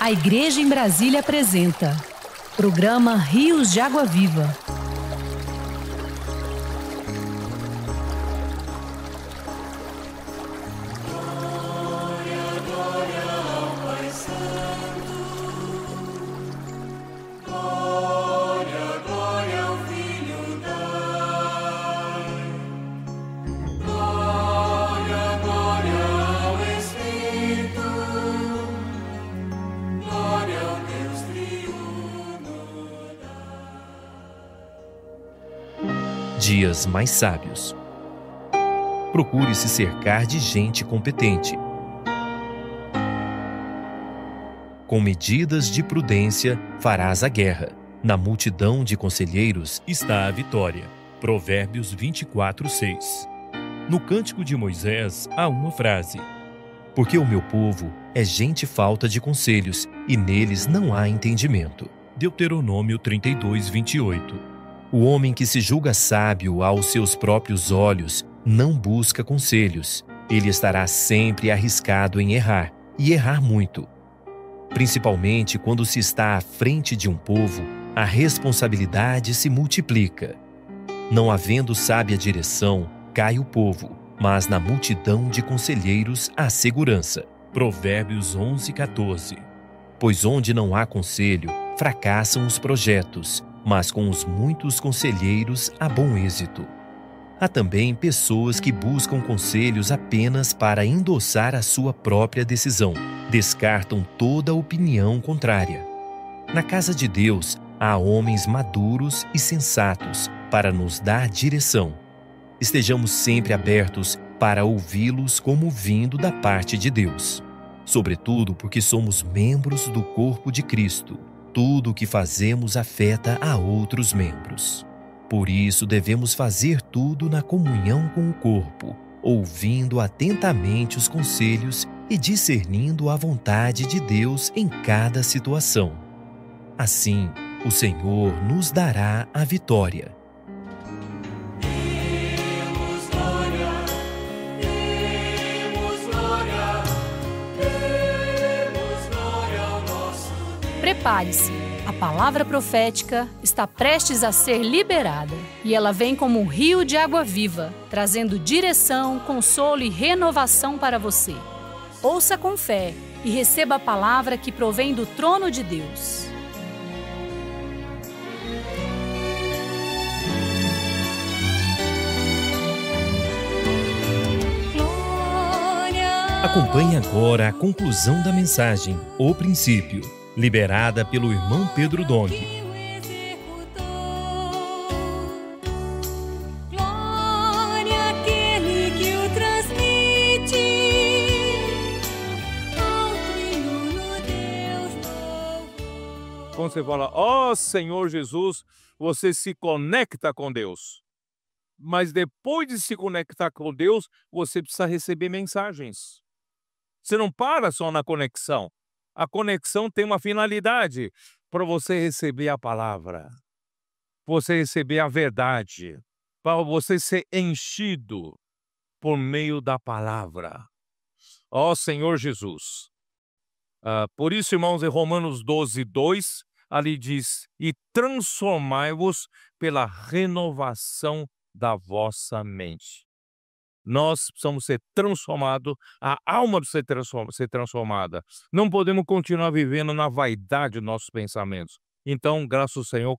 A Igreja em Brasília apresenta Programa Rios de Água Viva. Dias mais sábios. Procure se cercar de gente competente. Com medidas de prudência farás a guerra. Na multidão de conselheiros está a vitória. Provérbios 24:6. No Cântico de Moisés há uma frase: porque o meu povo é gente falta de conselhos, e neles não há entendimento. Deuteronômio 32:28. O homem que se julga sábio aos seus próprios olhos não busca conselhos. Ele estará sempre arriscado em errar, e errar muito. Principalmente quando se está à frente de um povo, a responsabilidade se multiplica. Não havendo sábia direção, cai o povo, mas na multidão de conselheiros há segurança. Provérbios 11:14. Pois onde não há conselho, fracassam os projetos, mas com os muitos conselheiros há bom êxito. Há também pessoas que buscam conselhos apenas para endossar a sua própria decisão. Descartam toda opinião contrária. Na casa de Deus, há homens maduros e sensatos para nos dar direção. Estejamos sempre abertos para ouvi-los como vindo da parte de Deus. Sobretudo porque somos membros do corpo de Cristo. Tudo o que fazemos afeta a outros membros. Por isso, devemos fazer tudo na comunhão com o corpo, ouvindo atentamente os conselhos e discernindo a vontade de Deus em cada situação. Assim, o Senhor nos dará a vitória. Prepare-se, a palavra profética está prestes a ser liberada e ela vem como um rio de água viva, trazendo direção, consolo e renovação para você. Ouça com fé e receba a palavra que provém do trono de Deus. Acompanhe agora a conclusão da mensagem, O Princípio, liberada pelo irmão Pedro Dong. Glória àquele que o transmite, ao triuno Deus louvor. Quando você fala, ó Senhor Jesus, você se conecta com Deus. Mas depois de se conectar com Deus, você precisa receber mensagens. Você não para só na conexão. A conexão tem uma finalidade, para você receber a palavra, você receber a verdade, para você ser enchido por meio da palavra. Ó Senhor Jesus. Por isso, irmãos, em Romanos 12:2, ali diz, e transformai-vos pela renovação da vossa mente. Nós precisamos ser transformados, a alma precisa ser transformada. Não podemos continuar vivendo na vaidade dos nossos pensamentos. Então, graças ao Senhor,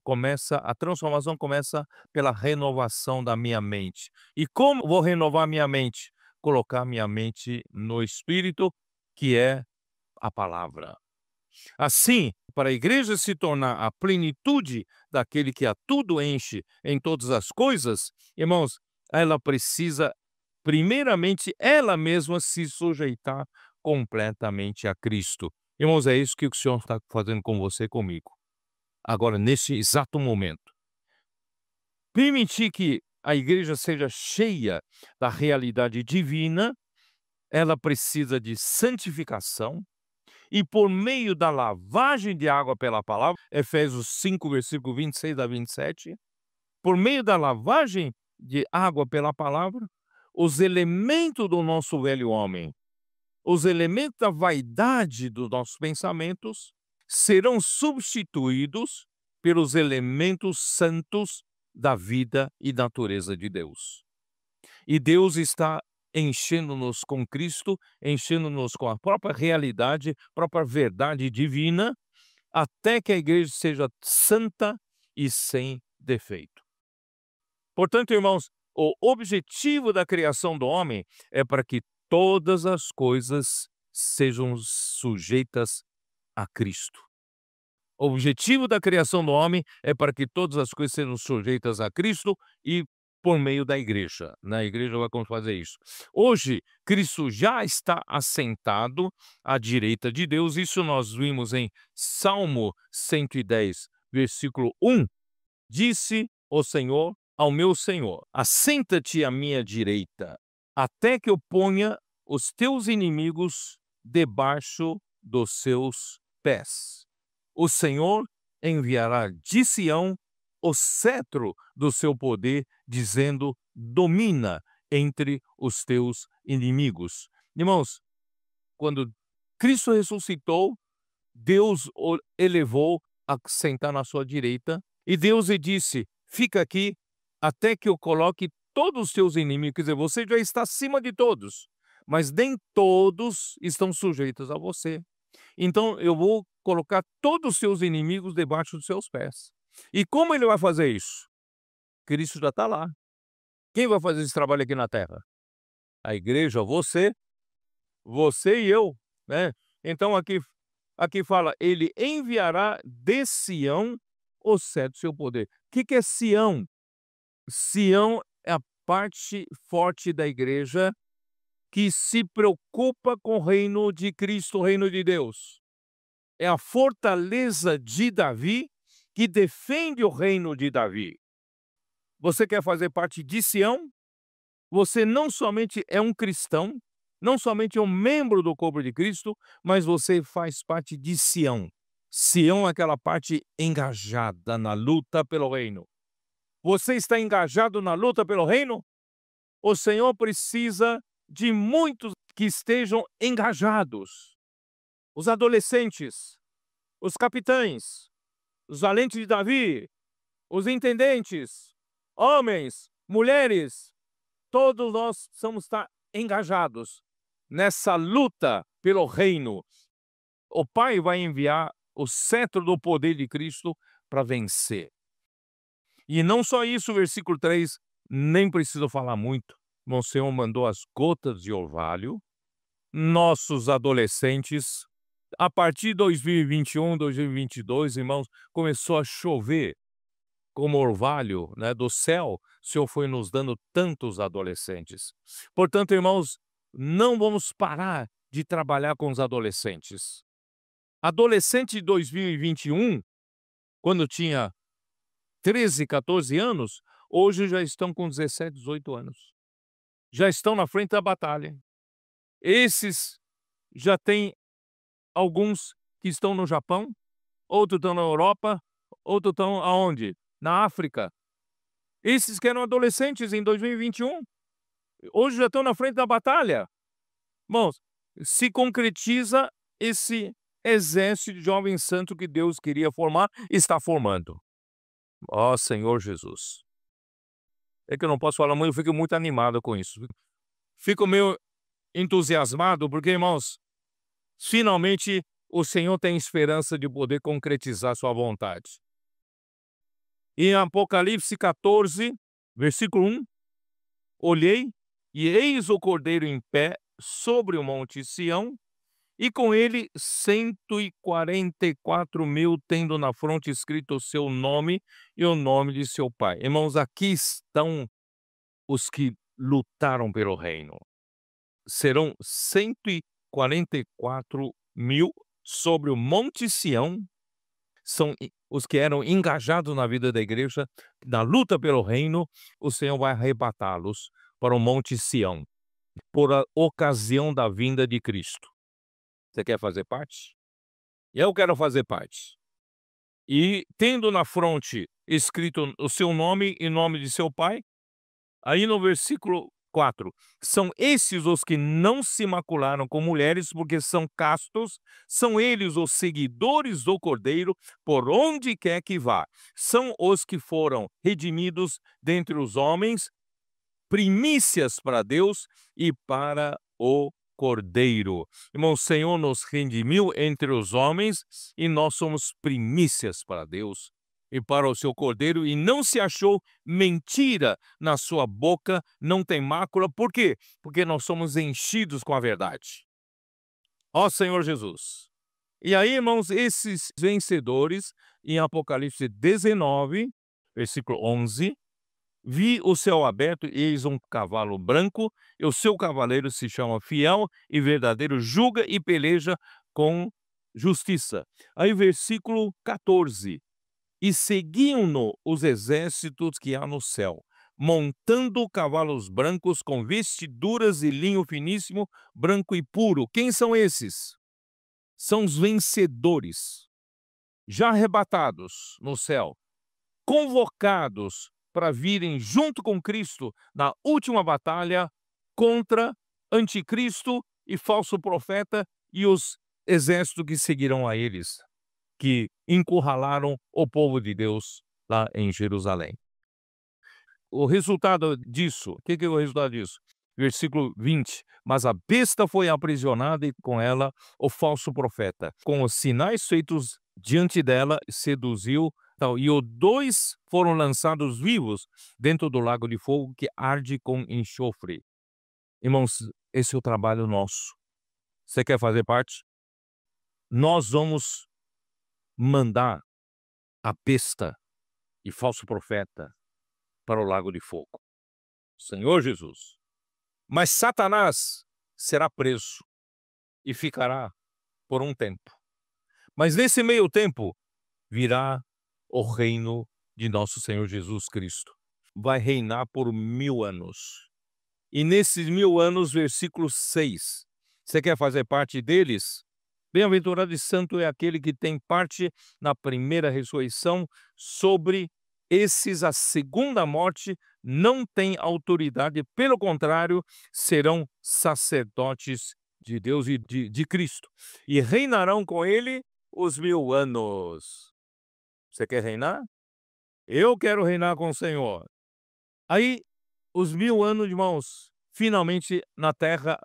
a transformação começa pela renovação da minha mente. E como vou renovar minha mente? Colocar minha mente no Espírito, que é a palavra. Assim, para a igreja se tornar a plenitude daquele que a tudo enche em todas as coisas, irmãos, ela precisa primeiramente, ela mesma se sujeitar completamente a Cristo. Irmãos, é isso que o Senhor está fazendo com você e comigo. Agora, neste exato momento. Permitir que a igreja seja cheia da realidade divina, ela precisa de santificação, e por meio da lavagem de água pela palavra, Efésios 5, versículo 26 a 27, por meio da lavagem de água pela palavra, os elementos do nosso velho homem os elementos da vaidade dos nossos pensamentos serão substituídos pelos elementos santos da vida e natureza de Deus. E Deus está enchendo-nos com Cristo, enchendo-nos com a própria realidade, própria verdade divina, até que a igreja seja santa e sem defeito. Portanto, irmãos, o objetivo da criação do homem é para que todas as coisas sejam sujeitas a Cristo. O objetivo da criação do homem é para que todas as coisas sejam sujeitas a Cristo e por meio da igreja. Na igreja vai como fazer isso. Hoje, Cristo já está assentado à direita de Deus. Isso nós vimos em Salmo 110, versículo 1. Disse o Senhor ao meu Senhor: assenta-te à minha direita, até que eu ponha os teus inimigos debaixo dos seus pés. O Senhor enviará de Sião o cetro do seu poder, dizendo: domina entre os teus inimigos. Irmãos, quando Cristo ressuscitou, Deus o elevou a sentar na sua direita, e Deus lhe disse: fica aqui até que eu coloque todos os teus inimigos. Quer dizer, você já está acima de todos, mas nem todos estão sujeitos a você. Então eu vou colocar todos os seus inimigos debaixo dos seus pés. E como ele vai fazer isso? Cristo já está lá. Quem vai fazer esse trabalho aqui na terra? A igreja, você e eu, né? Então aqui fala: ele enviará de Sião o cetro do seu poder. O que é Sião? Sião é a parte forte da igreja que se preocupa com o reino de Cristo, o reino de Deus. É a fortaleza de Davi que defende o reino de Davi. Você quer fazer parte de Sião? Você não somente é um cristão, não somente é um membro do corpo de Cristo, mas você faz parte de Sião. Sião é aquela parte engajada na luta pelo reino. Você está engajado na luta pelo reino? O Senhor precisa de muitos que estejam engajados. Os adolescentes, os capitães, os valentes de Davi, os intendentes, homens, mulheres, todos nós precisamos estar engajados nessa luta pelo reino. O Pai vai enviar o cetro do poder de Cristo para vencer. E não só isso, versículo 3, nem preciso falar muito. O Senhor mandou as gotas de orvalho. Nossos adolescentes, a partir de 2021, 2022, irmãos, começou a chover como orvalho, né, do céu. O Senhor foi nos dando tantos adolescentes. Portanto, irmãos, não vamos parar de trabalhar com os adolescentes. Adolescente de 2021, quando tinha 13, 14 anos, hoje já estão com 17, 18 anos. Já estão na frente da batalha. Esses já têm alguns que estão no Japão, outros estão na Europa, outros estão aonde? Na África. Esses que eram adolescentes em 2021, hoje já estão na frente da batalha. Irmãos, se concretiza esse exército de jovens santos que Deus queria formar, está formando. Ó Senhor Jesus. É que eu não posso falar muito, eu fico muito animado com isso. Fico meio entusiasmado porque, irmãos, finalmente o Senhor tem esperança de poder concretizar sua vontade. Em Apocalipse 14, versículo 1, olhei e eis o Cordeiro em pé sobre o monte Sião, e com ele 144.000, tendo na fronte escrito o seu nome e o nome de seu pai. Irmãos, aqui estão os que lutaram pelo reino. Serão 144.000 sobre o monte Sião. São os que eram engajados na vida da igreja, na luta pelo reino. O Senhor vai arrebatá-los para o monte Sião, por a ocasião da vinda de Cristo. Você quer fazer parte? Eu quero fazer parte. E tendo na fronte escrito o seu nome e nome de seu pai, aí no versículo 4. São esses os que não se macularam com mulheres, porque são castos, são eles os seguidores do Cordeiro, por onde quer que vá. São os que foram redimidos dentre os homens, primícias para Deus e para o Cordeiro. Irmão, o Senhor nos redimiu entre os homens e nós somos primícias para Deus e para o seu Cordeiro, e não se achou mentira na sua boca, não tem mácula. Por quê? Porque nós somos enchidos com a verdade. Ó Senhor Jesus. E aí, irmãos, esses vencedores, em Apocalipse 19, versículo 11, vi o céu aberto, e eis um cavalo branco, e o seu cavaleiro se chama Fiel e Verdadeiro, julga e peleja com justiça. Aí, versículo 14. E seguiam-no os exércitos que há no céu, montando cavalos brancos com vestiduras de linho finíssimo, branco e puro. Quem são esses? São os vencedores, já arrebatados no céu, convocados para virem junto com Cristo na última batalha contra anticristo e falso profeta e os exércitos que seguirão a eles, que encurralaram o povo de Deus lá em Jerusalém. O resultado disso, o que é o resultado disso? Versículo 20. Mas a besta foi aprisionada e com ela o falso profeta, com os sinais feitos diante dela, seduziu, e os dois foram lançados vivos dentro do lago de fogo que arde com enxofre. Irmãos, esse é o trabalho nosso. Você quer fazer parte? Nós vamos mandar a besta e falso profeta para o lago de fogo. Senhor Jesus. Mas Satanás será preso e ficará por um tempo. Mas nesse meio tempo virá o reino de nosso Senhor Jesus Cristo. Vai reinar por 1000 anos. E nesses 1000 anos, versículo 6. Você quer fazer parte deles? Bem-aventurado e santo é aquele que tem parte na primeira ressurreição. Sobre esses, a segunda morte não tem autoridade, pelo contrário, serão sacerdotes de Deus e de Cristo, e reinarão com ele os 1000 anos. Você quer reinar? Eu quero reinar com o Senhor. Aí, os 1000 anos, irmãos, finalmente na terra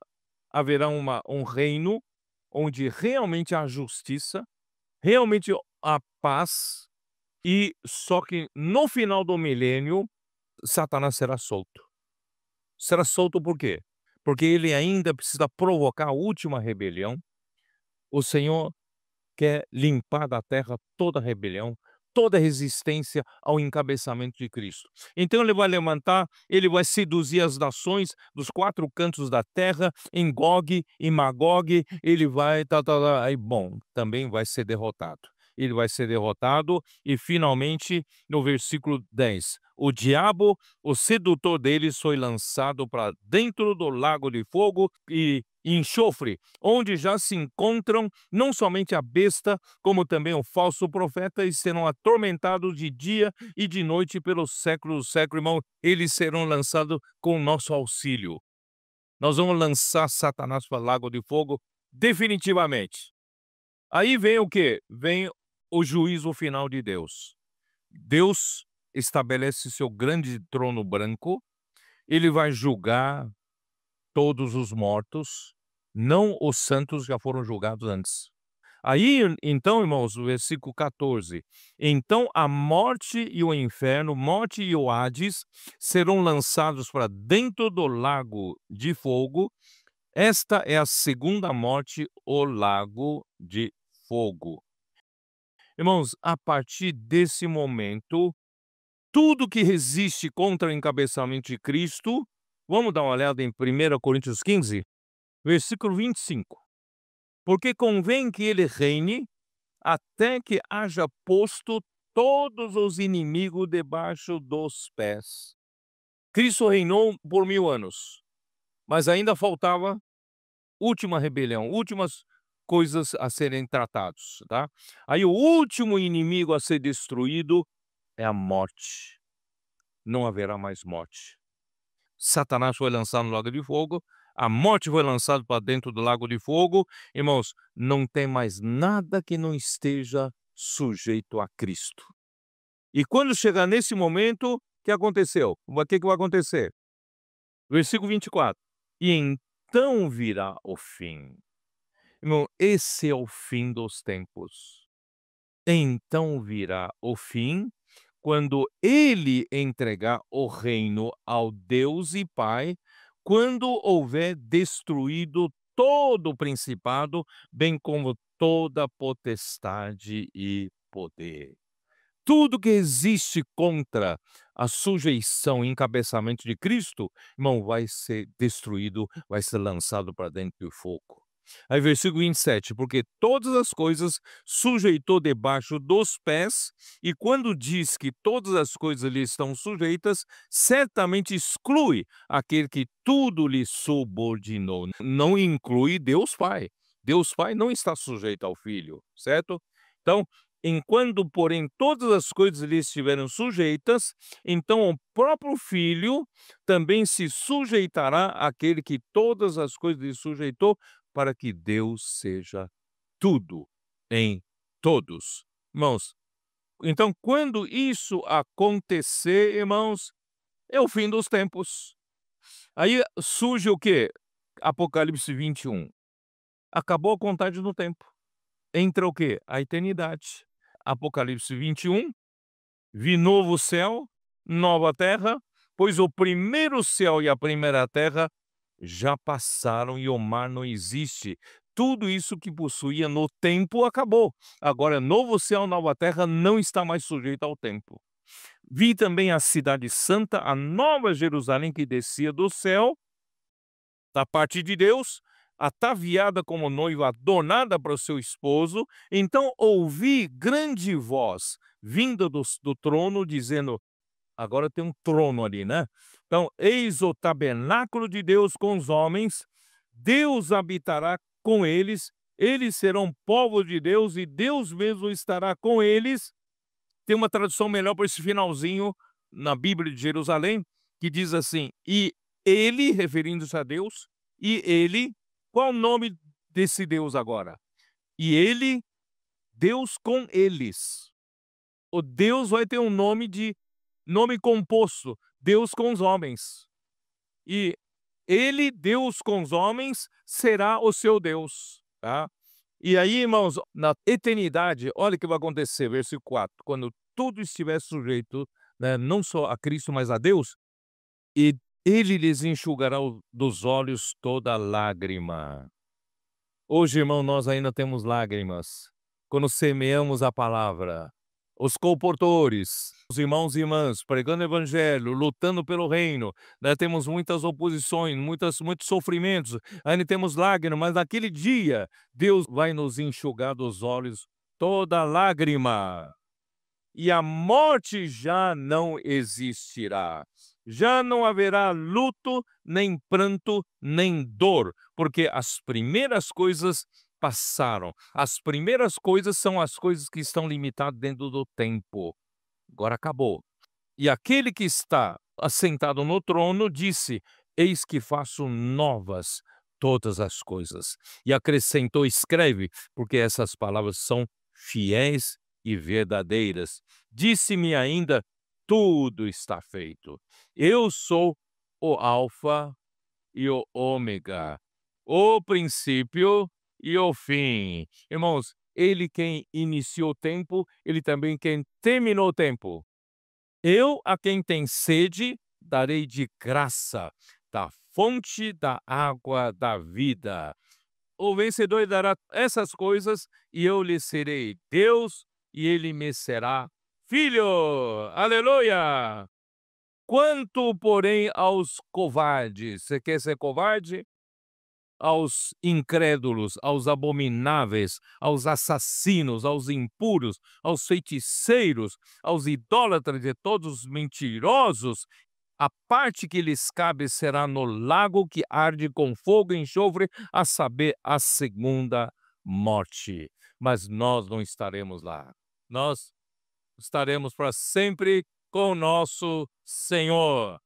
haverá um reino onde realmente há justiça, realmente há paz, e só que no final do milênio, Satanás será solto. Será solto por quê? Porque ele ainda precisa provocar a última rebelião. O Senhor quer limpar da terra toda rebelião, toda resistência ao encabeçamento de Cristo. Então ele vai levantar, ele vai seduzir as nações dos 4 cantos da terra, em Gog e Magog, ele vai, aí bom, também vai ser derrotado. Ele vai ser derrotado e finalmente, no versículo 10, o diabo, o sedutor deles, foi lançado para dentro do lago de fogo e enxofre, onde já se encontram não somente a besta, como também o falso profeta, e serão atormentados de dia e de noite pelos séculos dos séculos. Irmão, eles serão lançados com o nosso auxílio. Nós vamos lançar Satanás para o lago de fogo definitivamente. Aí vem o quê? Vem o juízo final de Deus. Deus estabelece seu grande trono branco, ele vai julgar todos os mortos, não os santos já foram julgados antes. Aí, então, irmãos, o versículo 14. Então a morte e o inferno, morte e o Hades, serão lançados para dentro do lago de fogo. Esta é a segunda morte, o lago de fogo. Irmãos, a partir desse momento, tudo que resiste contra o encabeçamento de Cristo, vamos dar uma olhada em 1 Coríntios 15, versículo 25. Porque convém que ele reine até que haja posto todos os inimigos debaixo dos pés. Cristo reinou por 1000 anos, mas ainda faltava última rebelião, últimas coisas a serem tratados, tá? Aí o último inimigo a ser destruído é a morte. Não haverá mais morte. Satanás foi lançado no lago de fogo, a morte foi lançada para dentro do lago de fogo. Irmãos, não tem mais nada que não esteja sujeito a Cristo. E quando chegar nesse momento, o que aconteceu? O que vai acontecer? Versículo 24. E então virá o fim. Irmão, esse é o fim dos tempos. Então virá o fim, quando ele entregar o reino ao Deus e Pai, quando houver destruído todo o principado, bem como toda potestade e poder. Tudo que existe contra a sujeição e encabeçamento de Cristo, irmão, vai ser destruído, vai ser lançado para dentro do fogo. Aí versículo 27, porque todas as coisas sujeitou debaixo dos pés, e quando diz que todas as coisas lhe estão sujeitas, certamente exclui aquele que tudo lhe subordinou. Não inclui Deus Pai. Deus Pai não está sujeito ao Filho, certo? Então, enquanto, porém, todas as coisas lhe estiveram sujeitas, então o próprio Filho também se sujeitará àquele que todas as coisas lhe sujeitou, para que Deus seja tudo em todos. Irmãos, então quando isso acontecer, irmãos, é o fim dos tempos. Aí surge o quê? Apocalipse 21. Acabou a contagem do tempo. Entra o quê? A eternidade. Apocalipse 21. Vi novo céu, nova terra, pois o primeiro céu e a primeira terra já passaram e o mar não existe. Tudo isso que possuía no tempo acabou. Agora, novo céu, nova terra não está mais sujeito ao tempo. Vi também a cidade santa, a nova Jerusalém que descia do céu, da parte de Deus, ataviada como noiva, adornada para o seu esposo. Então ouvi grande voz vinda do trono, dizendo, agora tem um trono ali, né? Então, eis o tabernáculo de Deus com os homens, Deus habitará com eles serão povo de Deus e Deus mesmo estará com eles. Tem uma tradução melhor para esse finalzinho na Bíblia de Jerusalém, que diz assim, e ele, referindo-se a Deus, e ele, qual o nome desse Deus agora? E ele, Deus com eles. O Deus vai ter um nome composto, Deus com os homens. E ele, Deus com os homens, será o seu Deus. Tá? E aí, irmãos, na eternidade, olha o que vai acontecer, versículo 4. Quando tudo estiver sujeito, né, não só a Cristo, mas a Deus, e ele lhes enxugará dos olhos toda lágrima. Hoje, irmão, nós ainda temos lágrimas quando semeamos a palavra. Os comportores, os irmãos e irmãs, pregando o evangelho, lutando pelo reino, né? Temos muitas oposições, muitos sofrimentos, ainda temos lágrimas, mas naquele dia, Deus vai nos enxugar dos olhos toda lágrima. E a morte já não existirá. Já não haverá luto, nem pranto, nem dor, porque as primeiras coisas passaram. As primeiras coisas são as coisas que estão limitadas dentro do tempo. Agora acabou. E aquele que está assentado no trono disse, eis que faço novas todas as coisas. E acrescentou, escreve, porque essas palavras são fiéis e verdadeiras. Disse-me ainda, tudo está feito. Eu sou o Alfa e o Ômega, o princípio e o fim. Irmãos, ele quem iniciou o tempo, ele também quem terminou o tempo. Eu, a quem tem sede, darei de graça da fonte da água da vida. O vencedor dará essas coisas, e eu lhe serei Deus, e ele me será filho. Aleluia! Quanto, porém, aos covardes, você quer ser covarde? Aos incrédulos, aos abomináveis, aos assassinos, aos impuros, aos feiticeiros, aos idólatras e todos os mentirosos, a parte que lhes cabe será no lago que arde com fogo e enxofre, a saber, a segunda morte. Mas nós não estaremos lá. Nós estaremos para sempre com o nosso Senhor.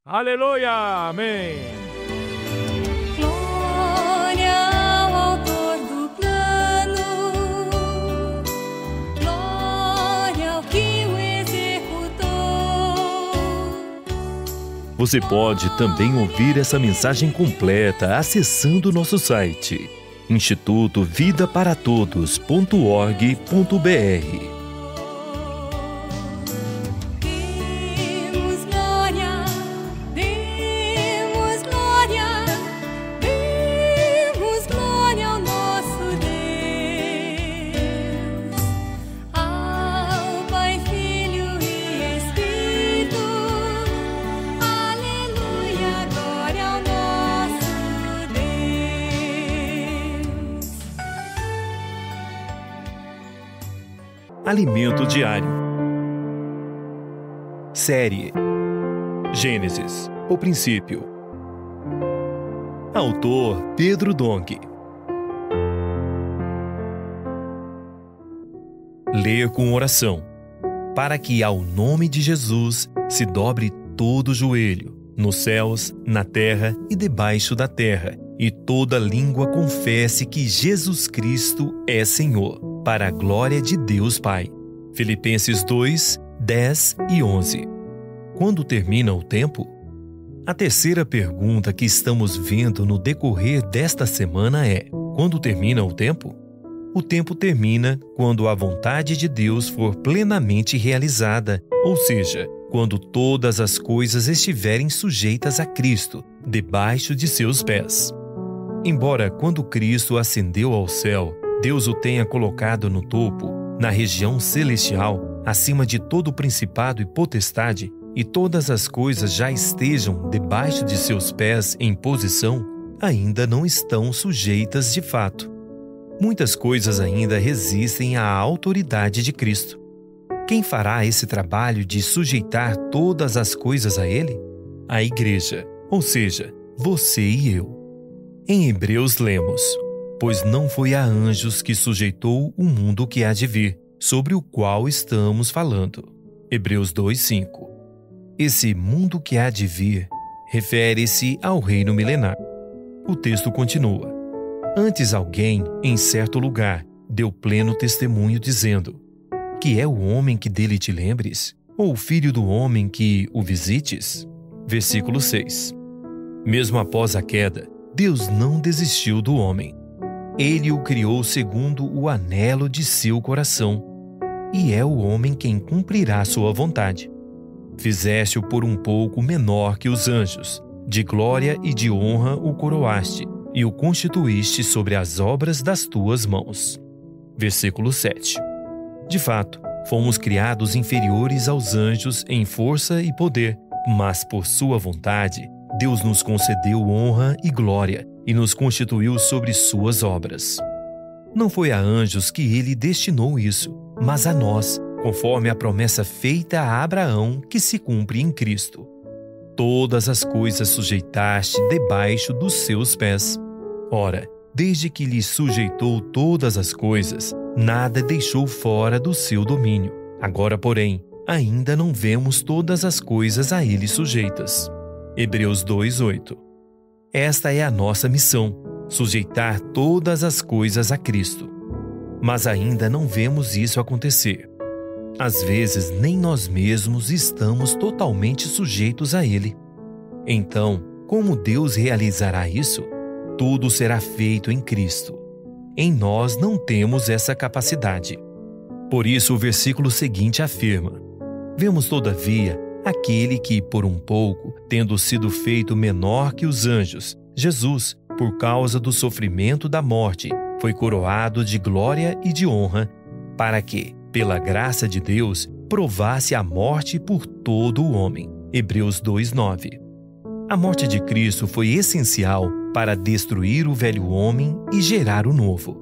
Aleluia! Amém! Glória ao autor do plano, glória ao que o executou. Você pode também ouvir essa mensagem completa acessando nosso site institutovidaparatodos.org.br. Demos glória, demos glória, demos glória ao nosso Deus, ao Pai, Filho e Espírito. Aleluia, glória ao nosso Deus. Alimento diário. Série Gênesis, o princípio. Autor Pedro Dong. Ler com oração, para que ao nome de Jesus se dobre todo o joelho, nos céus, na terra e debaixo da terra, e toda língua confesse que Jesus Cristo é Senhor, para a glória de Deus Pai. Filipenses 2, 10 e 11. Quando termina o tempo? A terceira pergunta que estamos vendo no decorrer desta semana é: quando termina o tempo? O tempo termina quando a vontade de Deus for plenamente realizada, ou seja, quando todas as coisas estiverem sujeitas a Cristo, debaixo de seus pés. Embora quando Cristo ascendeu ao céu, Deus o tenha colocado no topo, na região celestial, acima de todo principado e potestade, e todas as coisas já estejam debaixo de seus pés em posição, ainda não estão sujeitas de fato. Muitas coisas ainda resistem à autoridade de Cristo. Quem fará esse trabalho de sujeitar todas as coisas a Ele? A Igreja, ou seja, você e eu. Em Hebreus lemos: pois não foi a anjos que sujeitou o mundo que há de vir, sobre o qual estamos falando. Hebreus 2:5. Esse mundo que há de vir refere-se ao reino milenar. O texto continua: antes alguém, em certo lugar, deu pleno testemunho dizendo: que é o homem que dele te lembres? Ou o filho do homem que o visites? Versículo 6. Mesmo após a queda, Deus não desistiu do homem. Ele o criou segundo o anelo de seu coração, e é o homem quem cumprirá sua vontade. Fizeste-o por um pouco menor que os anjos, de glória e de honra o coroaste, e o constituíste sobre as obras das tuas mãos. Versículo 7. De fato, fomos criados inferiores aos anjos em força e poder, mas por sua vontade, Deus nos concedeu honra e glória e nos constituiu sobre suas obras. Não foi a anjos que ele destinou isso, mas a nós, conforme a promessa feita a Abraão, que se cumpre em Cristo. Todas as coisas sujeitaste debaixo dos seus pés. Ora, desde que lhe sujeitou todas as coisas, nada deixou fora do seu domínio. Agora, porém, ainda não vemos todas as coisas a ele sujeitas. Hebreus 2:8. Esta é a nossa missão, sujeitar todas as coisas a Cristo. Mas ainda não vemos isso acontecer. Às vezes, nem nós mesmos estamos totalmente sujeitos a Ele. Então, como Deus realizará isso? Tudo será feito em Cristo. Em nós não temos essa capacidade. Por isso, o versículo seguinte afirma: vemos, todavia, aquele que, por um pouco, tendo sido feito menor que os anjos, Jesus, por causa do sofrimento da morte, foi coroado de glória e de honra, para que, pela graça de Deus, provasse a morte por todo o homem. Hebreus 2:9. A morte de Cristo foi essencial para destruir o velho homem e gerar o novo.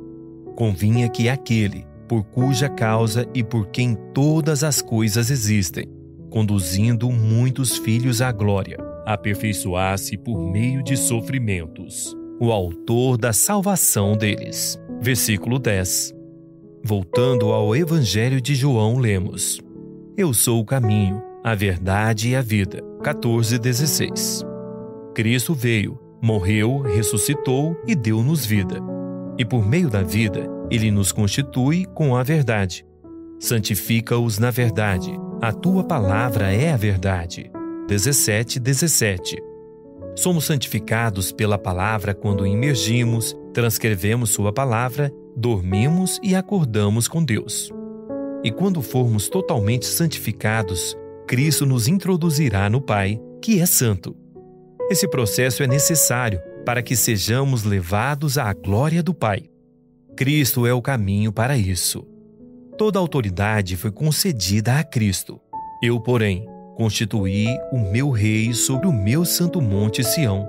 Convinha que aquele, por cuja causa e por quem todas as coisas existem, conduzindo muitos filhos à glória, aperfeiçoasse por meio de sofrimentos o autor da salvação deles. Versículo 10. Voltando ao Evangelho de João, lemos: eu sou o caminho, a verdade e a vida. 14:16. Cristo veio, morreu, ressuscitou e deu-nos vida. E por meio da vida, Ele nos constitui com a verdade. Santifica-os na verdade. A tua palavra é a verdade. 17:17. Somos santificados pela palavra quando imergimos, transcrevemos sua palavra, dormimos e acordamos com Deus. E quando formos totalmente santificados, Cristo nos introduzirá no Pai, que é santo. Esse processo é necessário para que sejamos levados à glória do Pai. Cristo é o caminho para isso. Toda a autoridade foi concedida a Cristo. Eu, porém, constituí o meu rei sobre o meu santo monte Sião.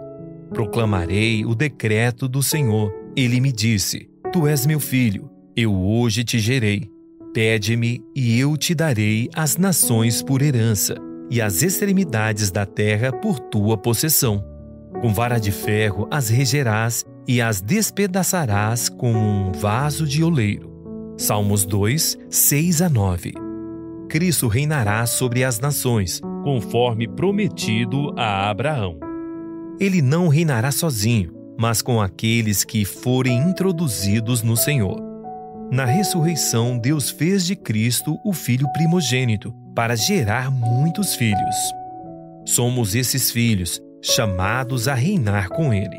Proclamarei o decreto do Senhor. Ele me disse: Tu és meu filho, eu hoje te gerei. Pede-me e eu te darei as nações por herança e as extremidades da terra por tua possessão. Com vara de ferro as regerás e as despedaçarás como um vaso de oleiro. Salmos 2, 6-9. Cristo reinará sobre as nações, conforme prometido a Abraão. Ele não reinará sozinho, mas com aqueles que forem introduzidos no Senhor. Na ressurreição, Deus fez de Cristo o Filho primogênito, para gerar muitos filhos. Somos esses filhos, chamados a reinar com Ele.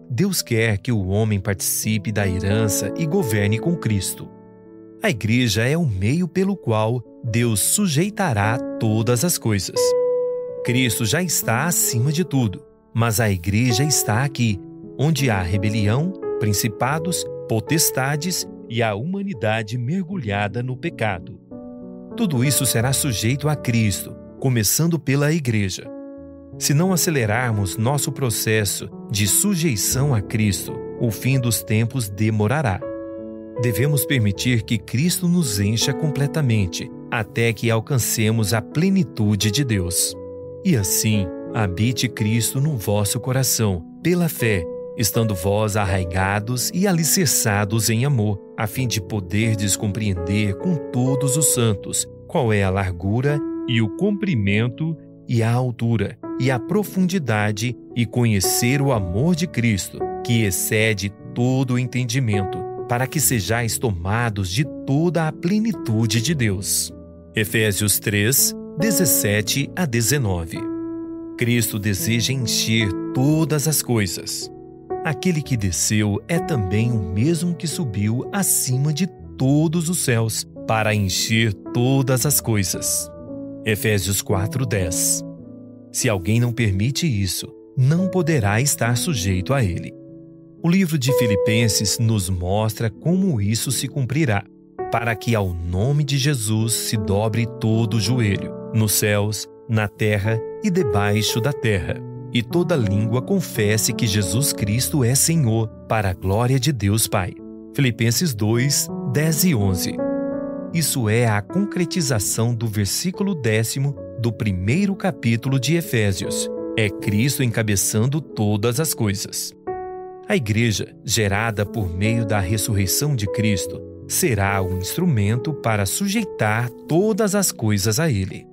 Deus quer que o homem participe da herança e governe com Cristo. A igreja é o meio pelo qual Deus sujeitará todas as coisas. Cristo já está acima de tudo, mas a igreja está aqui, onde há rebelião, principados, potestades e a humanidade mergulhada no pecado. Tudo isso será sujeito a Cristo, começando pela igreja. Se não acelerarmos nosso processo de sujeição a Cristo, o fim dos tempos demorará. Devemos permitir que Cristo nos encha completamente, até que alcancemos a plenitude de Deus. E assim, habite Cristo no vosso coração, pela fé, estando vós arraigados e alicerçados em amor, a fim de poderdes compreender com todos os santos qual é a largura e o comprimento e a altura e a profundidade, e conhecer o amor de Cristo, que excede todo o entendimento, para que sejais tomados de toda a plenitude de Deus. Efésios 3, 17-19. Cristo deseja encher todas as coisas. Aquele que desceu é também o mesmo que subiu acima de todos os céus, para encher todas as coisas. Efésios 4:10. Se alguém não permite isso, não poderá estar sujeito a ele. O livro de Filipenses nos mostra como isso se cumprirá, para que ao nome de Jesus se dobre todo o joelho, nos céus, na terra e debaixo da terra, e toda língua confesse que Jesus Cristo é Senhor, para a glória de Deus Pai. Filipenses 2, 10 e 11. Isso é a concretização do versículo 10º do primeiro capítulo de Efésios. É Cristo encabeçando todas as coisas. A igreja, gerada por meio da ressurreição de Cristo, será o instrumento para sujeitar todas as coisas a Ele.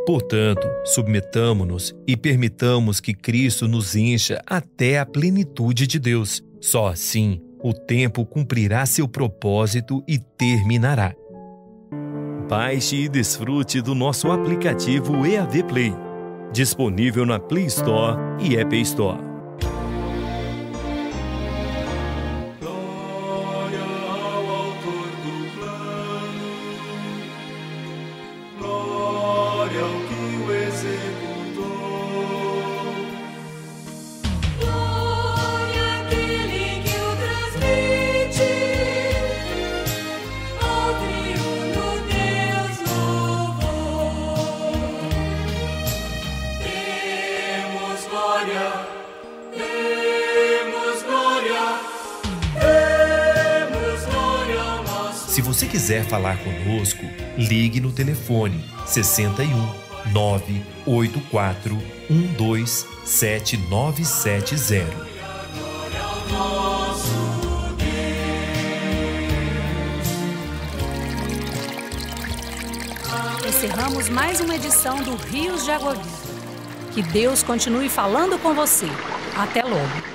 Portanto, submetamo-nos e permitamos que Cristo nos encha até a plenitude de Deus. Só assim, o tempo cumprirá seu propósito e terminará. Baixe e desfrute do nosso aplicativo EAV Play, disponível na Play Store e App Store. Glória ao autor do plano, glória ao que o executou, glória àquele que o transmite, ao triuno Deus louvor. Demos glória, demos glória, demos glória ao nosso. Se você quiser falar conosco, ligue no telefone 61 984 12 7970. Glória ao nosso Deus. encerramos mais uma edição do Rios de Água Viva. Que Deus continue falando com você. Até logo!